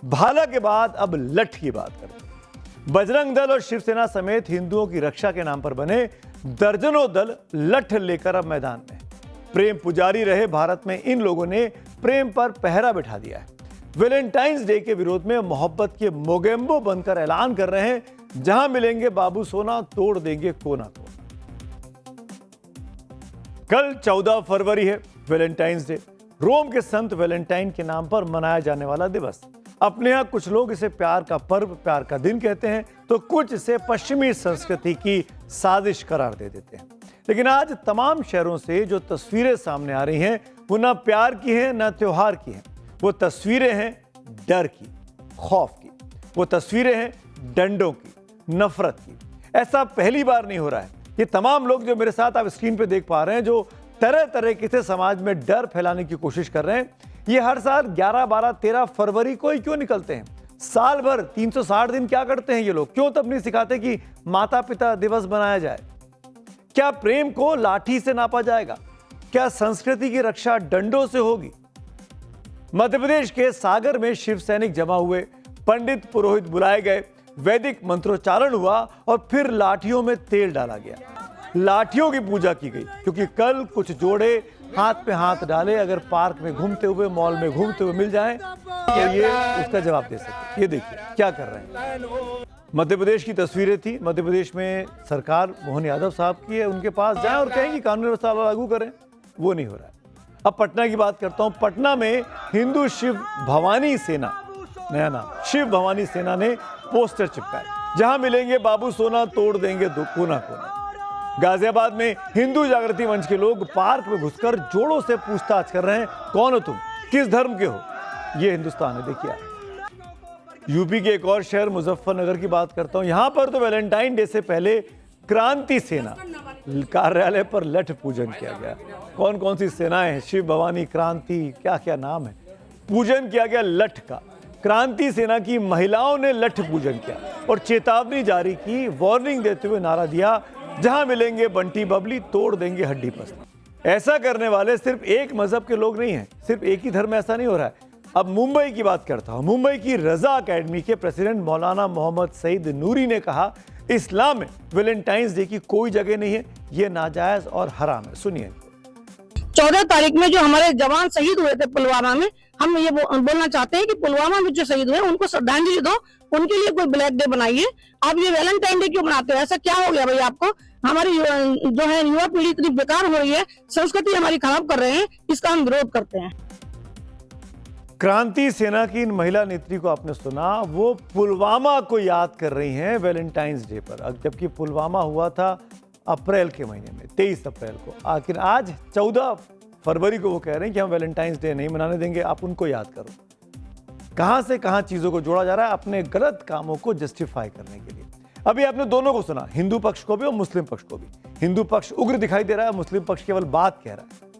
भाला के बाद अब लठ की बात करते हैं। बजरंग दल और शिवसेना समेत हिंदुओं की रक्षा के नाम पर बने दर्जनों दल लठ लेकर अब मैदान में। प्रेम पुजारी रहे भारत में इन लोगों ने प्रेम पर पहरा बिठा दिया है। वैलेंटाइंस डे के विरोध में मोहब्बत के मोगेम्बो बनकर ऐलान कर रहे हैं, जहां मिलेंगे बाबू सोना तोड़ देंगे कोना कोना। कल 14 फरवरी है, वैलेंटाइंस डे, रोम के संत वैलेंटाइन के नाम पर मनाया जाने वाला दिवस। अपने यहां कुछ लोग इसे प्यार का पर्व, प्यार का दिन कहते हैं, तो कुछ इसे पश्चिमी संस्कृति की साजिश करार दे देते हैं। लेकिन आज तमाम शहरों से जो तस्वीरें सामने आ रही हैं, वो ना प्यार की हैं ना त्योहार की हैं। वो तस्वीरें हैं डर की, खौफ की। वो तस्वीरें हैं डंडों की, नफरत की। ऐसा पहली बार नहीं हो रहा है। ये तमाम लोग जो मेरे साथ आप स्क्रीन पे देख पा रहे हैं, जो तरह तरह के से समाज में डर फैलाने की कोशिश कर रहे हैं, ये हर साल 11, 12, 13 फरवरी को ही क्यों निकलते हैं? साल भर 360 दिन क्या करते हैं ये लोग? क्यों तब नहीं सिखाते कि माता पिता दिवस बनाया जाए? क्या प्रेम को लाठी से नापा जाएगा? क्या संस्कृति की रक्षा डंडों से होगी? मध्य प्रदेश के सागर में शिव सैनिक जमा हुए, पंडित पुरोहित बुलाए गए, वैदिक मंत्रोच्चारण हुआ और फिर लाठियों में तेल डाला गया। लाठियों की पूजा की गई, क्योंकि कल कुछ जोड़े हाथ पे हाथ डाले अगर पार्क में घूमते हुए, मॉल में घूमते हुए मिल जाएं, तो ये उसका जवाब दे सके। ये देखिए क्या कर रहे हैं। मध्य प्रदेश की तस्वीरें थी। मध्य प्रदेश में सरकार मोहन यादव साहब की है, उनके पास जाएं और कहें कि कानून व्यवस्था लागू करें। वो नहीं हो रहा है। अब पटना की बात करता हूं। पटना में हिंदू शिव भवानी सेना, नया नाम, शिव भवानी सेना ने पोस्टर चिपकाए, जहां मिलेंगे बाबू सोना तोड़ देंगे कोना कोना। गाजियाबाद में हिंदू जागृति मंच के लोग पार्क में घुसकर जोड़ों से पूछताछ कर रहे हैं, कौन हो तुम, किस धर्म के हो? ये हिंदुस्तान है। देखिए यूपी के एक और शहर मुजफ्फरनगर की बात करता हूं। यहां पर तो वैलेंटाइन डे से पहले क्रांति सेना कार्यालय पर लठ पूजन किया गया। कौन कौन सी सेनाएं हैं? शिव भवानी, क्रांति, क्या क्या नाम है। पूजन किया गया लठ का। क्रांति सेना की महिलाओं ने लठ पूजन किया और चेतावनी जारी की, वार्निंग देते हुए नारा दिया, जहां मिलेंगे बंटी बबली तोड़ देंगे हड्डी पसली। ऐसा करने वाले सिर्फ एक मजहब के लोग नहीं हैं, सिर्फ एक ही धर्म, ऐसा नहीं हो रहा है। अब मुंबई की बात करता हूं। मुंबई की रजा अकेडमी के प्रेसिडेंट मौलाना मोहम्मद सईद नूरी ने कहा, इस्लाम में वैलेंटाइंस डे की कोई जगह नहीं है, ये नाजायज और हराम है। सुनिए। 14 तारीख में जो हमारे जवान शहीद हुए थे पुलवामा में, हम ये बोलना चाहते हैं कि पुलवामा में जो शहीद हुए उनको श्रद्धांजलि दो, उनके लिए कोई ब्लैक डे बनाइए। आप ये वैलेंटाइन डे क्यों बनाते हो? ऐसा क्या हो गया भाई आपको? हमारी जो है युवा पीढ़ी इतनी बेकार हो रही है, संस्कृति हमारी खराब कर रहे हैं, इसका हम विरोध करते हैं। क्रांति सेना की इन महिला नेत्री को आपने सुना, वो पुलवामा को याद कर रही हैं वैलेंटाइंस डे पर, जबकि पुलवामा हुआ था अप्रैल के महीने में, 23 अप्रैल को। आखिर आज 14 फरवरी को वो कह रहे हैं कि हम वैलेंटाइंस डे नहीं मनाने देंगे, आप उनको याद करो। कहां से कहां चीजों को जोड़ा जा रहा है अपने गलत कामों को जस्टिफाई करने के लिए। अभी आपने दोनों को सुना, हिंदू पक्ष को भी और मुस्लिम पक्ष को भी। हिंदू पक्ष उग्र दिखाई दे रहा है, मुस्लिम पक्ष केवल बात कह रहा है।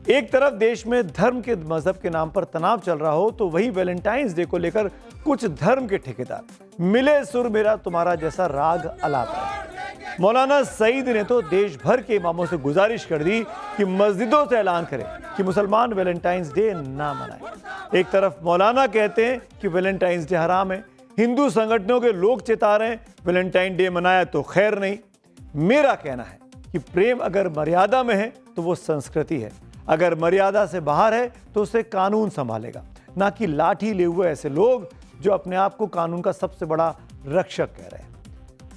एक तरफ देश में धर्म के, मजहब के नाम पर तनाव चल रहा हो, तो वही वैलेंटाइंस डे को लेकर कुछ धर्म के ठेकेदार मिले सुर मेरा तुम्हारा जैसा राग अलाप है। मौलाना सईद ने तो देश भर के इमामों से गुजारिश कर दी कि मस्जिदों से ऐलान करें कि मुसलमान वैलेंटाइंस डे ना मनाएं। एक तरफ मौलाना कहते हैं कि वैलेंटाइंस डे हराम है, हिंदू संगठनों के लोग चेता रहे हैं वैलेंटाइन डे मनाया तो खैर नहीं। मेरा कहना है कि प्रेम अगर मर्यादा में है तो वो संस्कृति है, अगर मर्यादा से बाहर है तो उसे कानून संभालेगा, ना कि लाठी लिए हुए ऐसे लोग जो अपने आप को कानून का सबसे बड़ा रक्षक कह रहे हैं।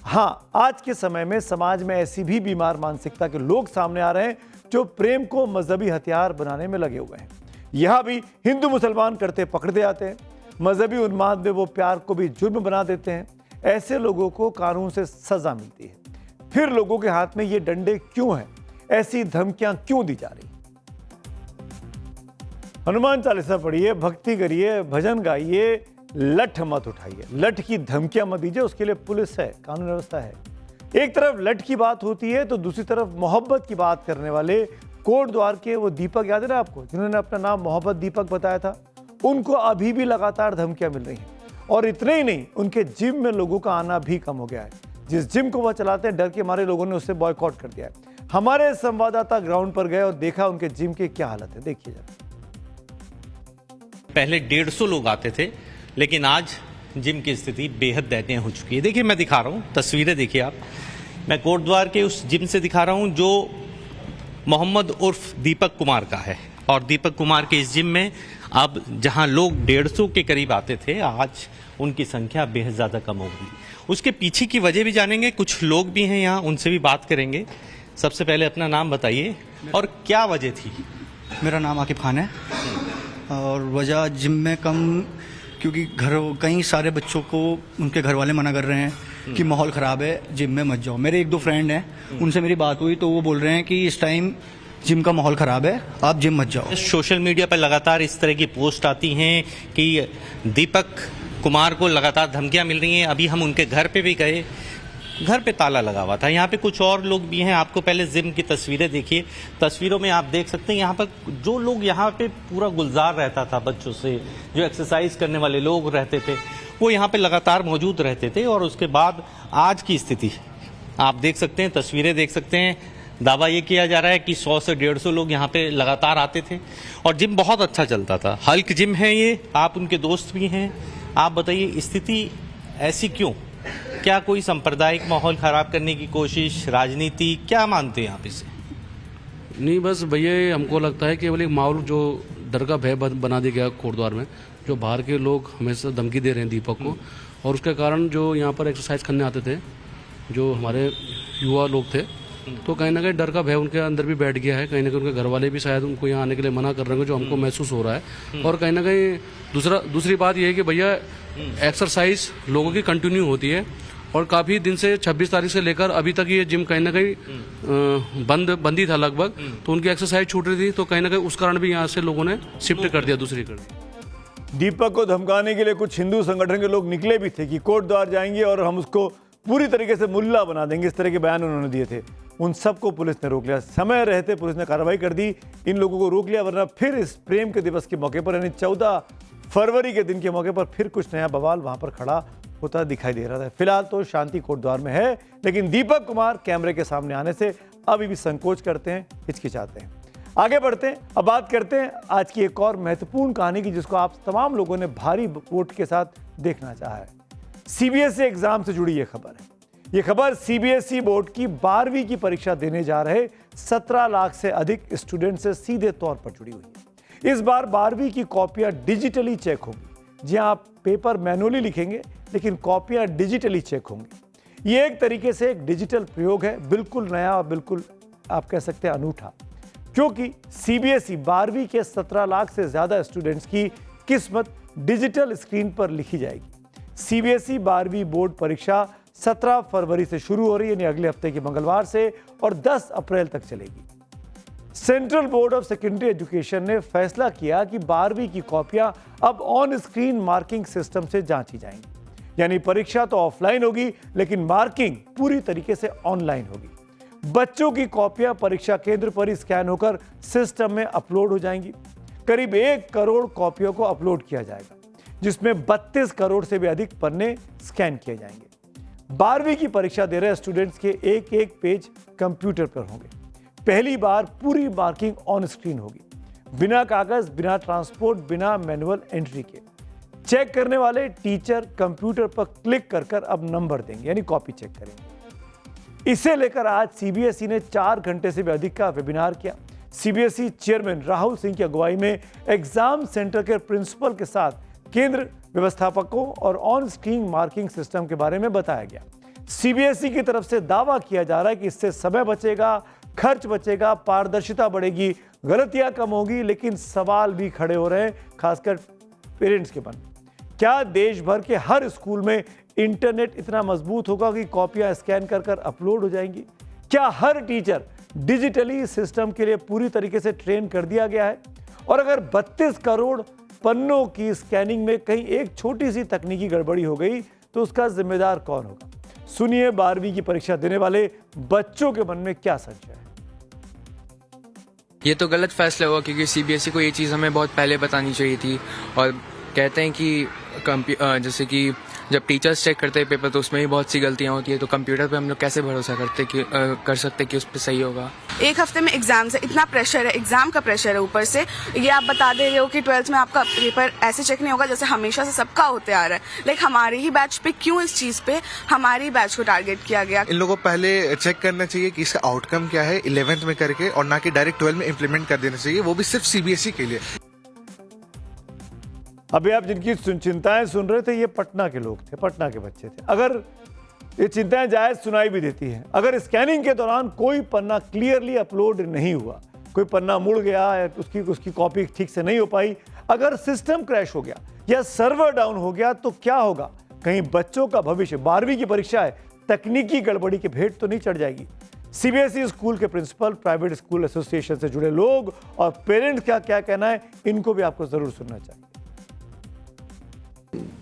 हाँ, आज के समय में समाज में ऐसी भी बीमार मानसिकता के लोग सामने आ रहे हैं जो प्रेम को मजहबी हथियार बनाने में लगे हुए हैं। यहां भी हिंदू मुसलमान करते पकड़ते आते हैं, मजहबी उन्माद में वो प्यार को भी जुर्म बना देते हैं। ऐसे लोगों को कानून से सजा मिलती है। फिर लोगों के हाथ में ये डंडे क्यों हैं? ऐसी धमकियां क्यों दी जा रही? हनुमान चालीसा पढ़िए, भक्ति करिए, भजन गाइए, लठ मत उठाइए, लठ की धमकियां मत दीजिए। उसके लिए पुलिस है, कानून व्यवस्था है। एक तरफ लठ की बात होती है तो दूसरी तरफ मोहब्बत की बात करने वाले कोट द्वार के वो दीपक, याद है ना आपको, जिन्होंने अपना नाम मोहब्बत दीपक बताया था, उनको अभी भी लगातार धमकियां मिल रही हैं। और इतने ही नहीं, उनके जिम में लोगों का आना भी कम हो गया है। जिस जिम को वह चलाते हैं, डर के मारे लोगों ने उससे बॉयकॉट कर दिया है। हमारे संवाददाता ग्राउंड पर गए और देखा उनके जिम की क्या हालत है। देखिए जरा। पहले 150 लोग आते थे, लेकिन आज जिम की स्थिति बेहद दयनीय हो चुकी है। देखिए, मैं दिखा रहा हूँ तस्वीरें, देखिए आप, मैं कोटद्वार के उस जिम से दिखा रहा हूँ जो मोहम्मद उर्फ दीपक कुमार का है। और दीपक कुमार के इस जिम में अब जहां लोग 150 के करीब आते थे, आज उनकी संख्या बेहद ज़्यादा कम हो गई। उसके पीछे की वजह भी जानेंगे, कुछ लोग भी हैं यहाँ, उनसे भी बात करेंगे। सबसे पहले अपना नाम बताइए और क्या वजह थी? मेरा नाम आकिब खान है और वजह जिम में कम, क्योंकि कई सारे बच्चों को उनके घर वाले मना कर रहे हैं कि माहौल ख़राब है, जिम में मत जाओ। मेरे 1-2 फ्रेंड हैं, उनसे मेरी बात हुई तो वो बोल रहे हैं कि इस टाइम जिम का माहौल ख़राब है, आप जिम मत जाओ। सोशल मीडिया पर लगातार इस तरह की पोस्ट आती हैं कि दीपक कुमार को लगातार धमकियां मिल रही हैं। अभी हम उनके घर पे भी गए, घर पे ताला लगा हुआ था। यहाँ पे कुछ और लोग भी हैं, आपको पहले जिम की तस्वीरें देखिए। तस्वीरों में आप देख सकते हैं यहाँ पर जो लोग यहाँ पे पूरा गुलजार रहता था बच्चों से, जो एक्सरसाइज करने वाले लोग रहते थे, वो यहाँ पे लगातार मौजूद रहते थे। और उसके बाद आज की स्थिति आप देख सकते हैं, तस्वीरें देख सकते हैं। दावा ये किया जा रहा है कि 100 से 150 लोग यहाँ पे लगातार आते थे और जिम बहुत अच्छा चलता था। हल्क जिम है ये, आप उनके दोस्त भी हैं। आप बताइए, स्थिति ऐसी क्यों? क्या कोई सांप्रदायिक माहौल खराब करने की कोशिश, राजनीति, क्या मानते हैं आप इसे? नहीं, बस भैया हमको लगता है केवल एक माहौल जो डर का भय बना दिया गया कोटद्वार में, जो बाहर के लोग हमेशा धमकी दे रहे हैं दीपक को, और उसके कारण जो यहाँ पर एक्सरसाइज करने आते थे जो हमारे युवा लोग थे, तो कहीं ना कहीं डर का भय उनके अंदर भी बैठ गया है। कहीं ना कहीं उनके घर वाले भी शायद उनको यहाँ आने के लिए मना कर रहे हैं, जो हमको महसूस हो रहा है। और कहीं ना कहीं दूसरी बात यह है कि भैया एक्सरसाइज लोगों की कंटिन्यू होती है और काफ़ी दिन से 26 तारीख से लेकर अभी तक ये जिम कहीं ना कहीं बंद ही था लगभग, तो उनकी एक्सरसाइज छूट रही थी। तो कहीं ना कहीं उस कारण भी यहाँ से लोगों ने शिफ्ट कर दिया, दूसरी कर दी। दीपक को धमकाने के लिए कुछ हिंदू संगठन के लोग निकले भी थे कि कोटद्वार जाएंगे और हम उसको पूरी तरीके से मुल्ला बना देंगे, इस तरह के बयान उन्होंने दिए थे। उन सबको पुलिस ने रोक लिया, समय रहते पुलिस ने कार्रवाई कर दी, इन लोगों को रोक लिया, वरना फिर इस प्रेम के दिवस के मौके पर यानी 14 फरवरी के दिन के मौके पर फिर कुछ नया बवाल वहां पर खड़ा होता दिखाई दे रहा था। फिलहाल तो शांति कोटद्वार में है, लेकिन दीपक कुमार कैमरे के सामने आने से अभी भी संकोच करते हैं, हिचकिचाते हैं। आगे बढ़ते हैं, अब बात करते हैं आज की एक और महत्वपूर्ण कहानी की, जिसको आप तमाम लोगों ने भारी वोट के साथ देखना चाहा है। सीबीएसई एग्जाम से जुड़ी यह खबर है। यह खबर सीबीएसई बोर्ड की 12वीं की परीक्षा देने जा रहे 17 लाख से अधिक स्टूडेंट से सीधे तौर पर जुड़ी हुई है। इस बार 12वीं की कॉपियां डिजिटली चेक होंगी। जी हां, आप पेपर मैनुअली लिखेंगे, लेकिन कॉपियां डिजिटली चेक होंगी। यह एक तरीके से एक डिजिटल प्रयोग है, बिल्कुल नया और बिल्कुल आप कह सकते हैं अनूठा, क्योंकि सीबीएसई 12वीं के 17 लाख से ज्यादा स्टूडेंट्स की किस्मत डिजिटल स्क्रीन पर लिखी जाएगी। सीबीएसई 12वीं बोर्ड परीक्षा 17 फरवरी से शुरू हो रही है, यानी अगले हफ्ते के मंगलवार से, और 10 अप्रैल तक चलेगी। Central board of secondary education ने फैसला किया कि 12वीं की कॉपियां अब ऑन स्क्रीन मार्किंग सिस्टम से जांची जाएंगी, यानी परीक्षा तो ऑफलाइन होगी, लेकिन मार्किंग पूरी तरीके से ऑनलाइन होगी। बच्चों की कॉपियां परीक्षा केंद्र पर ही स्कैन होकर सिस्टम में अपलोड हो जाएंगी। करीब 1 करोड़ कॉपियों को अपलोड किया जाएगा, जिसमें 32 करोड़ से भी अधिक पन्ने स्कैन किए जाएंगे। 12वीं की परीक्षा दे रहे स्टूडेंट्स के एक पेज कंप्यूटर पर होंगे। पहली बार पूरी मार्किंग ऑन स्क्रीन होगी, बिना कागज, बिना ट्रांसपोर्ट, बिना मैनुअल एंट्री के। चेक करने वाले टीचर कंप्यूटर पर क्लिक कर अब नंबर देंगे, यानी कॉपी चेक करेंगे। इसे लेकर आज सीबीएसई ने 4 घंटे से भी अधिक का वेबिनार किया। सीबीएसई चेयरमैन राहुल सिंह की अगुवाई में एग्जाम सेंटर के प्रिंसिपल के साथ केंद्र व्यवस्थापकों और ऑन स्क्रीन मार्किंग सिस्टम के बारे में बताया गया। सीबीएसई की तरफ से दावा किया जा रहा है कि इससे समय बचेगा, खर्च बचेगा, पारदर्शिता बढ़ेगी, गलतियां कम होगी, लेकिन सवाल भी खड़े हो रहे हैं, खासकर पेरेंट्स के मन में। क्या देश भर के हर स्कूल में इंटरनेट इतना मजबूत होगा कि कॉपियां स्कैन कर अपलोड हो जाएंगी? क्या हर टीचर डिजिटली सिस्टम के लिए पूरी तरीके से ट्रेन कर दिया गया है? और अगर 32 करोड़ पन्नों की स्कैनिंग में कहीं एक छोटी सी तकनीकी गड़बड़ी हो गई तो उसका जिम्मेदार कौन होगा? सुनिए 12वीं की परीक्षा देने वाले बच्चों के मन में क्या संशय है। ये तो गलत फैसला हुआ, क्योंकि सीबीएसई को ये चीज़ हमें बहुत पहले बतानी चाहिए थी। और कहते हैं कि जैसे कि जब टीचर्स चेक करते हैं पेपर तो उसमें भी बहुत सी गलतियां होती है, तो कंप्यूटर पे हम लोग कैसे भरोसा कर सकते कि उस पर सही होगा। एक हफ्ते में एग्जाम्स है, इतना प्रेशर है, एग्जाम का प्रेशर है, ऊपर से ये आप बता दे रहे हो कि 12th में आपका पेपर ऐसे चेक नहीं होगा जैसे हमेशा से सबका होते आ रहा है। लाइक हमारे ही बैच पे क्यों इस चीज पे हमारी बैच को टारगेट किया गया? इन लोगों को पहले चेक करना चाहिए कि इसका आउटकम क्या है 11th में करके, और ना कि डायरेक्ट 12 में इम्प्लीमेंट कर देना चाहिए, वो भी सिर्फ सीबीएसई के लिए। अभी आप जिनकी चिंताएं सुन रहे थे, ये पटना के लोग थे, पटना के बच्चे थे। अगर ये चिंताएं जायज सुनाई भी देती हैं, अगर स्कैनिंग के दौरान कोई पन्ना क्लियरली अपलोड नहीं हुआ, कोई पन्ना मुड़ गया, उसकी कॉपी ठीक से नहीं हो पाई, अगर सिस्टम क्रैश हो गया या सर्वर डाउन हो गया, तो क्या होगा? कहीं बच्चों का भविष्य, 12वीं की परीक्षा है, तकनीकी गड़बड़ी की भेंट तो नहीं चढ़ जाएगी? सीबीएसई स्कूल के प्रिंसिपल, प्राइवेट स्कूल एसोसिएशन से जुड़े लोग और पेरेंट्स का क्या कहना है, इनको भी आपको जरूर सुनना चाहिए।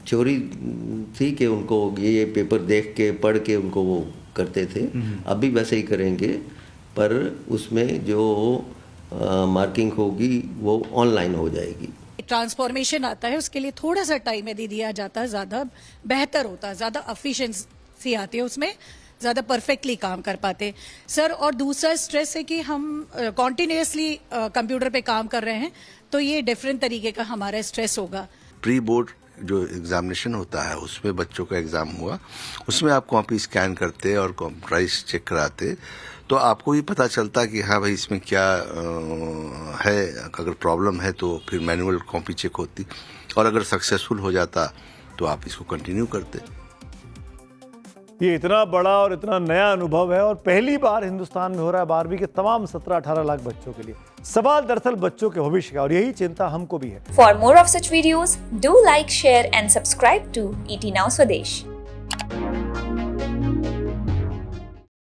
चोरी थी कि उनको ये पेपर देख के पढ़ के उनको वो करते थे, अब भी वैसे ही करेंगे, पर उसमें जो मार्किंग होगी वो ऑनलाइन हो जाएगी। ट्रांसफॉर्मेशन आता है, उसके लिए थोड़ा सा टाइम यदि दिया जाता है ज़्यादा बेहतर होता है, ज़्यादा एफिशिएंसी आती है उसमें, ज़्यादा परफेक्टली काम कर पाते सर। और दूसरा स्ट्रेस है कि हम कॉन्टिन्यूसली कंप्यूटर पे काम कर रहे हैं, तो ये डिफरेंट तरीके का हमारा स्ट्रेस होगा। प्री बोर्ड जो एग्जामिनेशन होता है उसमें बच्चों का एग्जाम हुआ, उसमें आप कॉपी स्कैन करते और कंप्यूटराइज चेक कराते, तो आपको भी पता चलता कि हाँ भाई इसमें क्या है। अगर प्रॉब्लम है तो फिर मैनुअल कॉपी चेक होती, और अगर सक्सेसफुल हो जाता तो आप इसको कंटिन्यू करते। ये इतना बड़ा और इतना नया अनुभव है और पहली बार हिंदुस्तान में हो रहा है 12वीं के तमाम 17-18 लाख बच्चों के लिए। सवाल दरअसल बच्चों के भविष्य का, और यही चिंता हमको भी है। For more of such videos, do like, share and subscribe to ET Now Swadesh.